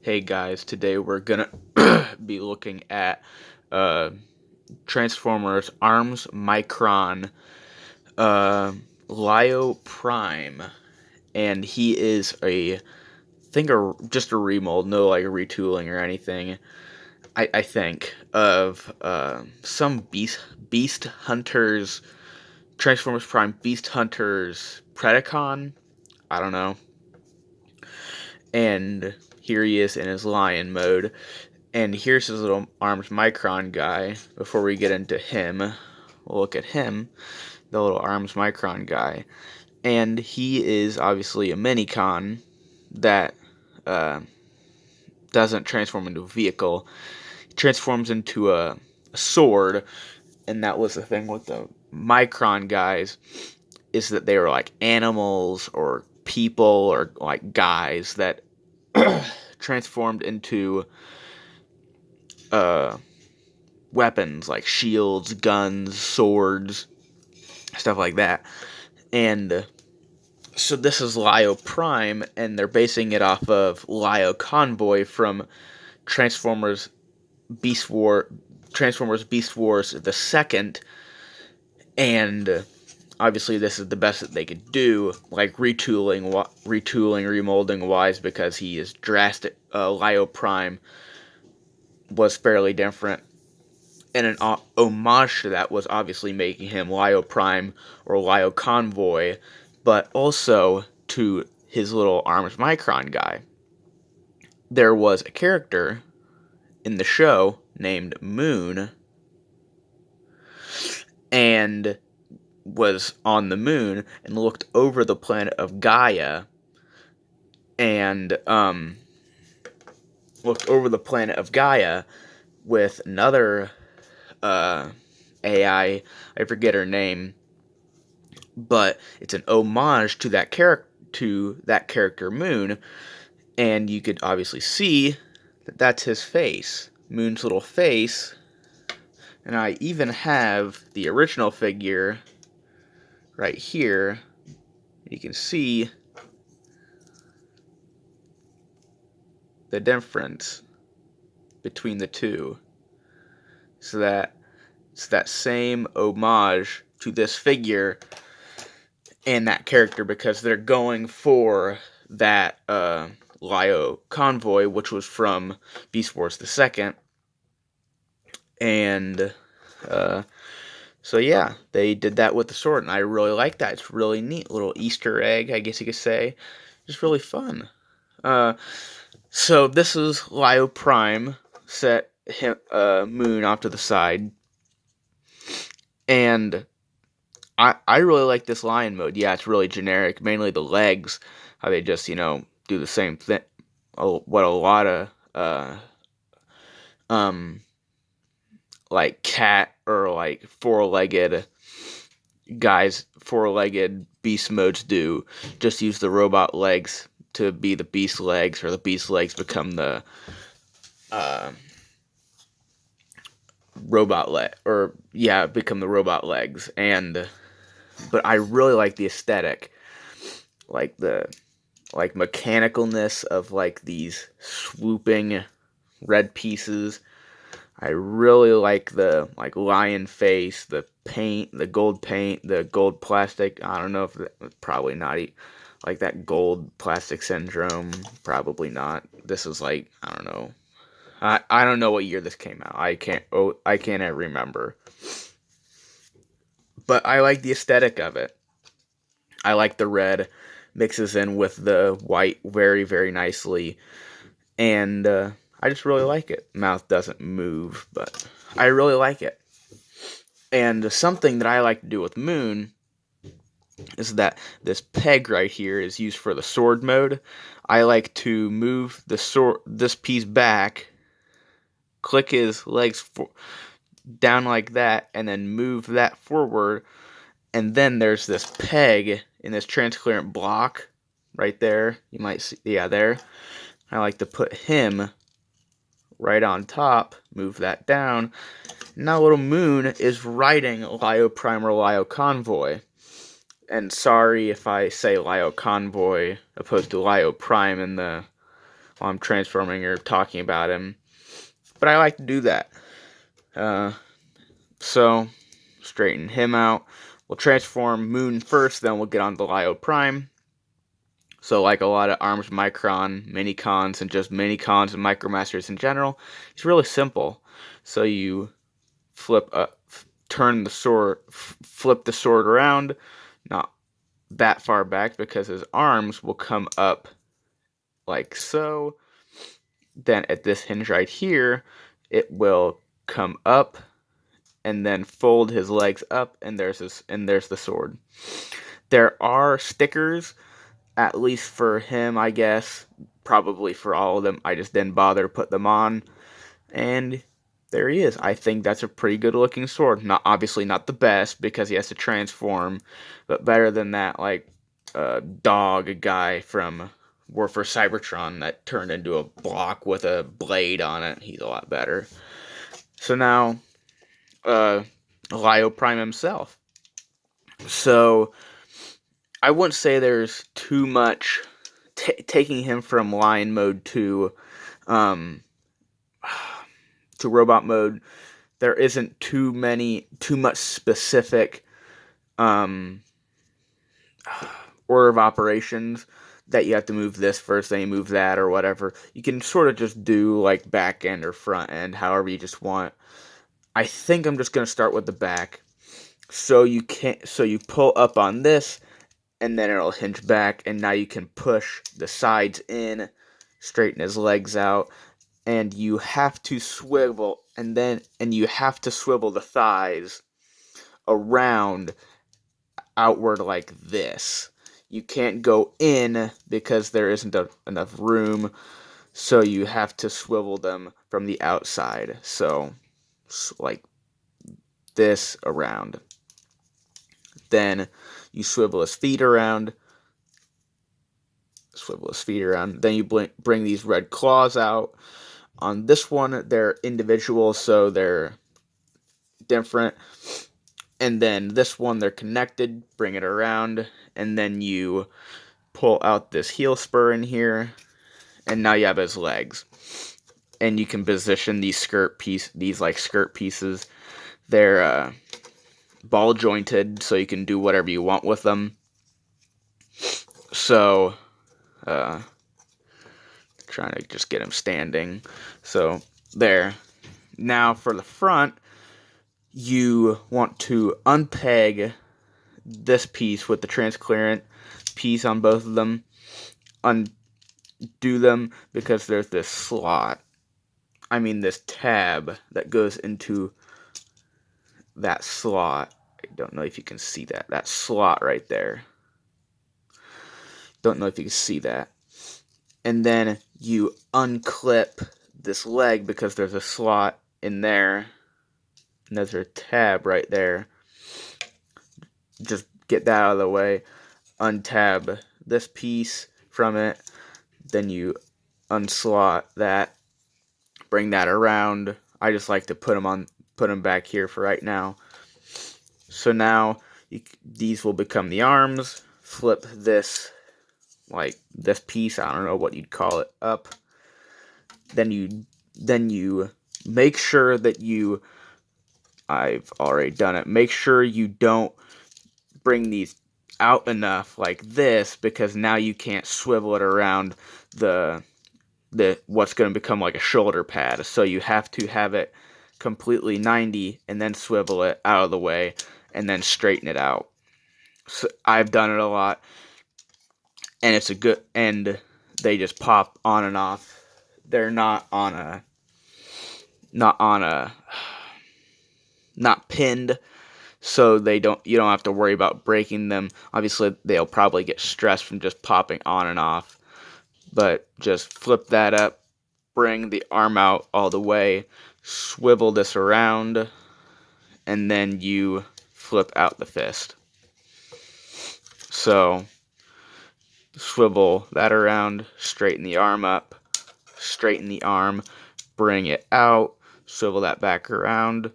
Hey guys, today we're gonna be looking at uh, Transformers Armsmicron Lio Prime, and he is just a remold, no like retooling or anything. I think of some Beast Hunters Transformers Prime Beast Hunters Predacon. I don't know, and here he is in his lion mode. And here's his little Armsmicron guy. Before we get into him, we'll look at him, the little Armsmicron guy. And he is obviously a Minicon that uh, doesn't transform into a vehicle. He transforms into a sword, and that was the thing with the Micron guys, is that they were like animals or people or like guys that transformed into uh, weapons like shields, guns, swords, stuff like that. And so this is Lio Prime, and they're basing it off of Lio Convoy from Transformers Transformers Beast Wars the second, and obviously this is the best that they could do, like retooling, remolding wise, because he is drastic. Lio Prime was fairly different. And an homage to that was obviously making him Lio Prime or Lio Convoy, but also to his little Armsmicron guy. There was a character in the show named Moon, and was on the moon and looked over the planet of Gaia, and looked over the planet of Gaia with another AI. I forget her name, but it's an homage to that character Moon, and you could obviously see that that's his face, Moon's little face. And I even have the original figure right here. You can see the difference between the two. So that it's that same homage to this figure and that character, because they're going for that Lio Convoy, which was from Beast Wars the second. And so yeah, they did that with the sword, and I really like that. It's really neat, little Easter egg, I guess you could say. Just really fun. So this is Lio Prime, set him, Moon off to the side, and I really like this lion mode. Yeah, it's really generic, mainly the legs, how they just, do the same thing. What a lot of, um, like cat or like four-legged beast modes do. Just use the robot legs to be the beast legs, or the beast legs become the, become the robot legs. But I really like the aesthetic, like the mechanicalness of like these swooping red pieces. I really like the lion face, the paint, the gold plastic. I don't know if probably not like that gold plastic syndrome. Probably not. This is like, I don't know. I don't know what year this came out. I can't remember. But I like the aesthetic of it. I like the red mixes in with the white very, very nicely. And I just really like it. Mouth doesn't move, but I really like it. And something that I like to do with Moon is that this peg right here is used for the sword mode. I like to move this piece back, click his legs down like that, and then move that forward. And then there's this peg in this transparent block right there. You might see, yeah, there. I like to put him right on top, move that down. Now little Moon is riding Lio Prime or Lio Convoy. And sorry if I say Lio Convoy opposed to Lio Prime in the while I'm transforming or talking about him. But I like to do that. So, straighten him out. We'll transform Moon first, then we'll get on to Lio Prime. So, like a lot of Armsmicron mini-cons and just mini-cons and Micromasters in general, it's really simple. So you flip turn the sword, flip the sword around, not that far back because his arms will come up like so. Then at this hinge right here, it will come up and then fold his legs up, and there's the sword. There are stickers, at least for him, I guess. Probably for all of them. I just didn't bother to put them on. And there he is. I think that's a pretty good looking sword. Not obviously not the best because he has to transform, but better than that like dog guy from War for Cybertron that turned into a block with a blade on it. He's a lot better. So now Lio Prime himself. So I wouldn't say there's too much taking him from lion mode to robot mode. There isn't too much specific order of operations that you have to move this first, then you move that or whatever. You can sort of just do like back end or front end, however you just want. I think I'm just gonna start with the back. So you pull up on this, and then it'll hinge back, and now you can push the sides in, straighten his legs out, and you have to swivel, and you have to swivel the thighs around outward like this. You can't go in because there isn't enough room, so you have to swivel them from the outside. So like this around. Then you swivel his feet around. Then you bring these red claws out. On this one, they're individual, so they're different. And then this one, they're connected. Bring it around. And then you pull out this heel spur in here. And now you have his legs. And you can position these skirt pieces. They're ball jointed, so you can do whatever you want with them. So, trying to just get him standing. So, there. Now, for the front, you want to unpeg this piece with the transparent piece on both of them. Undo them because there's this this tab that goes into that slot. I don't know if you can see that. That slot right there. Don't know if you can see that. And then you unclip this leg because there's a slot in there. And there's a tab right there. Just get that out of the way. Untab this piece from it. Then you unslot that. Bring that around. I just like to put them back here for right now. So now these will become the arms. Flip this, like this piece, I don't know what you'd call it, up. Then you make sure that I've already done it. Make sure you don't bring these out enough like this, because now you can't swivel it around the what's going to become like a shoulder pad. So you have to have it completely 90 and then swivel it out of the way and then straighten it out. So I've done it a lot, and it's a good, and they just pop on and off. They're not pinned, so you don't have to worry about breaking them. Obviously, they'll probably get stressed from just popping on and off. But just flip that up, bring the arm out all the way, swivel this around, and then you flip out the fist. So, swivel that around, straighten the arm up, straighten the arm, bring it out, swivel that back around,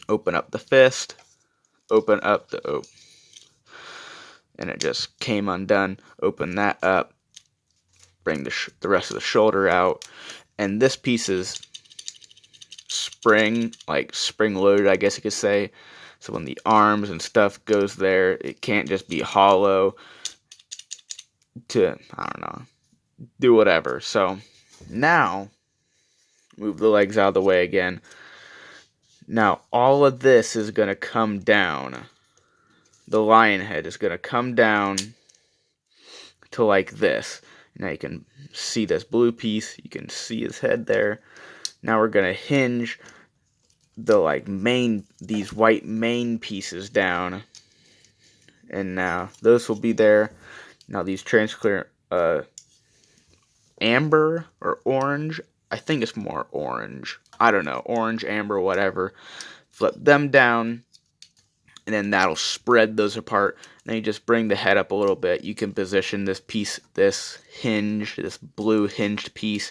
open up the fist, open up and it just came undone, open that up, bring the rest of the shoulder out. And this piece is spring loaded, I guess you could say. So when the arms and stuff goes there, it can't just be hollow to, I don't know, do whatever. So now, move the legs out of the way again. Now all of this is going to come down. The lion head is going to come down to like this. Now you can see this blue piece. You can see his head there. Now we're going to hinge these white main pieces down. And now those will be there. Now these transclear amber or orange. I think it's more orange. I don't know. Orange, amber, whatever. Flip them down. And then that'll spread those apart. Then you just bring the head up a little bit. You can position this piece, this hinge, this blue hinged piece,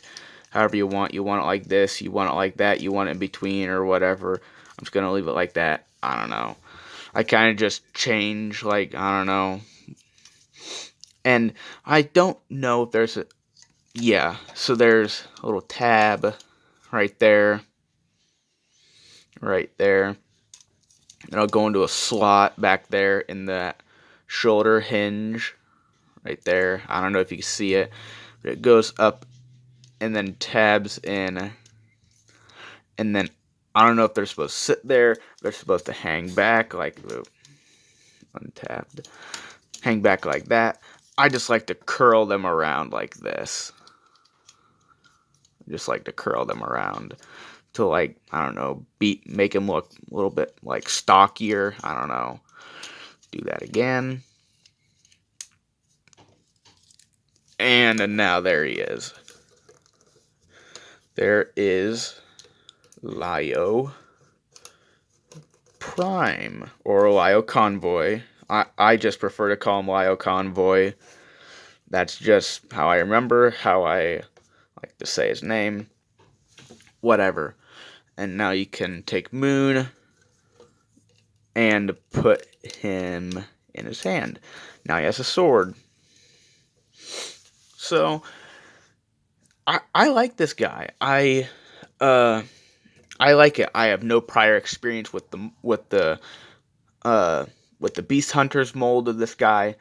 however you want. You want it like this, you want it like that, you want it in between or whatever. I'm just going to leave it like that. I don't know. I kind of just change, I don't know. And I don't know if there's a... Yeah, so there's a little tab right there. Right there. And I'll go into a slot back there in that shoulder hinge right there. I don't know if you can see it, but it goes up and then tabs in. And then I don't know if they're supposed to sit there. They're supposed to hang back like untabbed. Hang back like that. I just like to curl them around like this. I just like to curl them around to I don't know, make him look a little bit stockier. I don't know. Do that again. And now there he is. There is Lio Prime, or Lio Convoy. I just prefer to call him Lio Convoy. That's just how I remember, how I like to say his name. Whatever. And now you can take Moon and put him in his hand. Now he has a sword. So I like this guy. I like it. I have no prior experience with the Beast Hunters mold of this guy,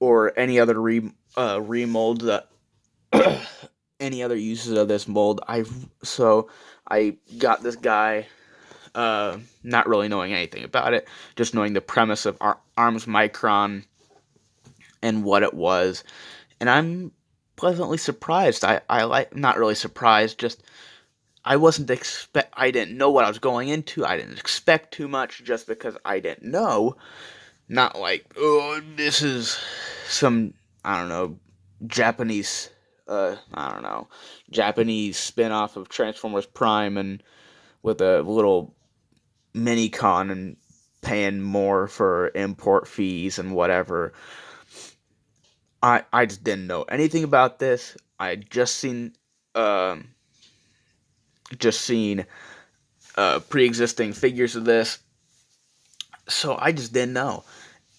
or any other remold that any other uses of this mold. I got this guy not really knowing anything about it, just knowing the premise of Armsmicron and what it was, and I'm pleasantly surprised. Not really surprised, just I didn't know what I was going into. I didn't expect too much just because I didn't know. Not oh, this is some, I don't know, Japanese spin-off of Transformers Prime, and with a little mini-con and paying more for import fees and whatever. I just didn't know anything about this. I had just seen pre-existing figures of this, so I just didn't know.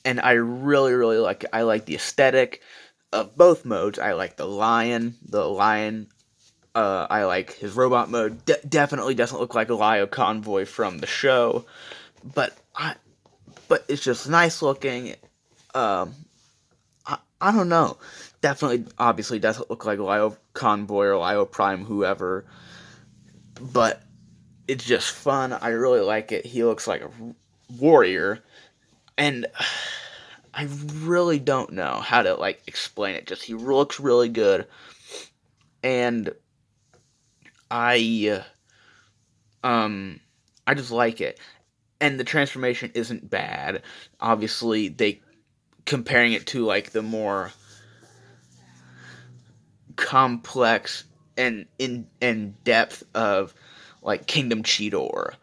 And I really, really like it. I like the aesthetic of both modes. I like the lion. I like his robot mode. Definitely doesn't look like a Lio Convoy from the show, but it's just nice looking. I don't know. Definitely, obviously, doesn't look like a Lio Convoy or Lio Prime, whoever. But it's just fun. I really like it. He looks like a warrior, and I really don't know how to explain it. Just he looks really good, and I just like it. And the transformation isn't bad. Obviously, comparing it to the more complex and in depth of Kingdom Cheetor.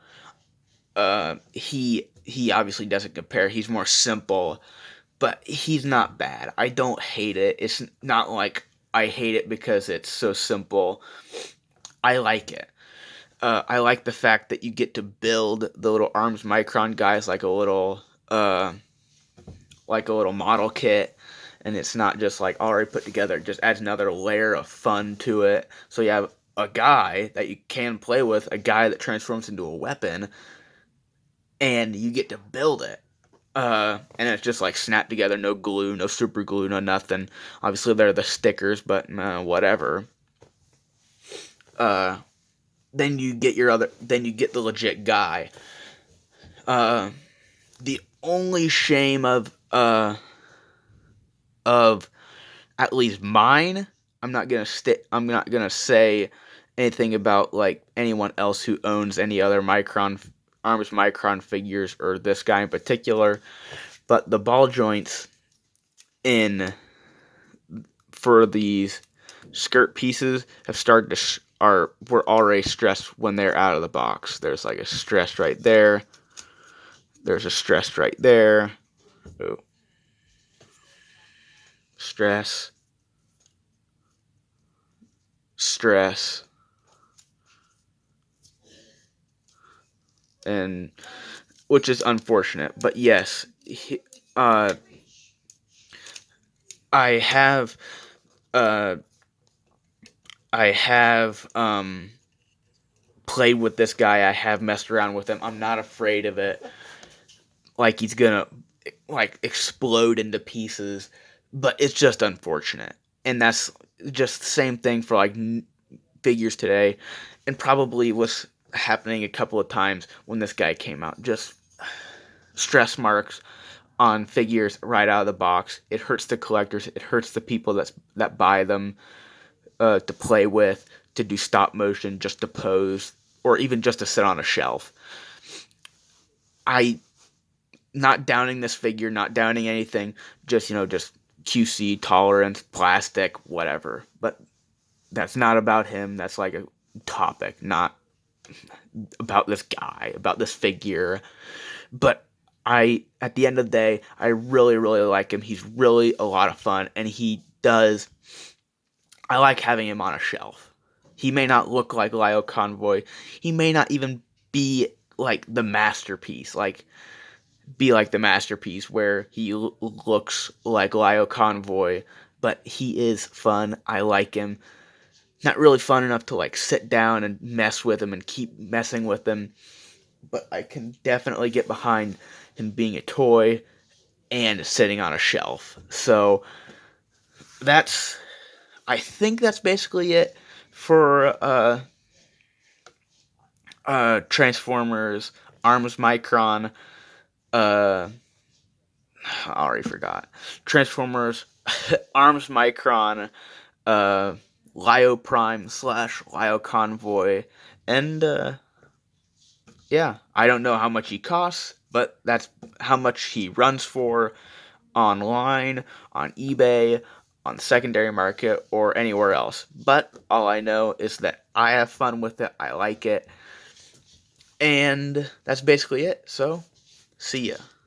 He obviously doesn't compare. He's more simple, but he's not bad. I don't hate it. It's not like I hate it because it's so simple. I like it. I like the fact that you get to build the little Armsmicron guys like a little model kit, and it's not just like already put together. It just adds another layer of fun to it. So you have a guy that you can play with, a guy that transforms into a weapon, and you get to build it. And it's just like snapped together, no glue, no super glue, no nothing. Obviously, there are the stickers, but whatever. Then you get the legit guy. The only shame of at least mine. I'm not gonna say anything about like anyone else who owns any other Armsmicron figures or this guy in particular, but the ball joints in for these skirt pieces have started to were already stressed when they're out of the box. There's like a stress right there. There's a stress right there. Oh. Stress. And which is unfortunate, but yes, I have played with this guy. I have messed around with him. I'm not afraid of it. Like he's gonna like explode into pieces, but it's just unfortunate. And that's just the same thing for like figures today, and probably was happening a couple of times when this guy came out. Just stress marks on figures right out of the box. It hurts the collectors. It hurts the people that buy them to play with, to do stop motion, just to pose, or even just to sit on a shelf. Not downing this figure, not downing anything, just QC, tolerance, plastic, whatever. But that's not about him. That's like a topic, not about this guy, about this figure. But at the end of the day, I really, really like him. He's really a lot of fun, and I like having him on a shelf. He may not look like Lio Convoy. He may not even be like the masterpiece, where he looks like Lio Convoy, but he is fun. I like him. Not really fun enough to like sit down and mess with him and keep messing with him, but I can definitely get behind him being a toy and sitting on a shelf. So I think that's basically it for Transformers Armsmicron. I already forgot. Transformers Armsmicron Lio Prime / Lio Convoy, and yeah, I don't know how much he costs, but that's how much he runs for online, on eBay, on the secondary market, or anywhere else. But all I know is that I have fun with it, I like it, and that's basically it. So, see ya.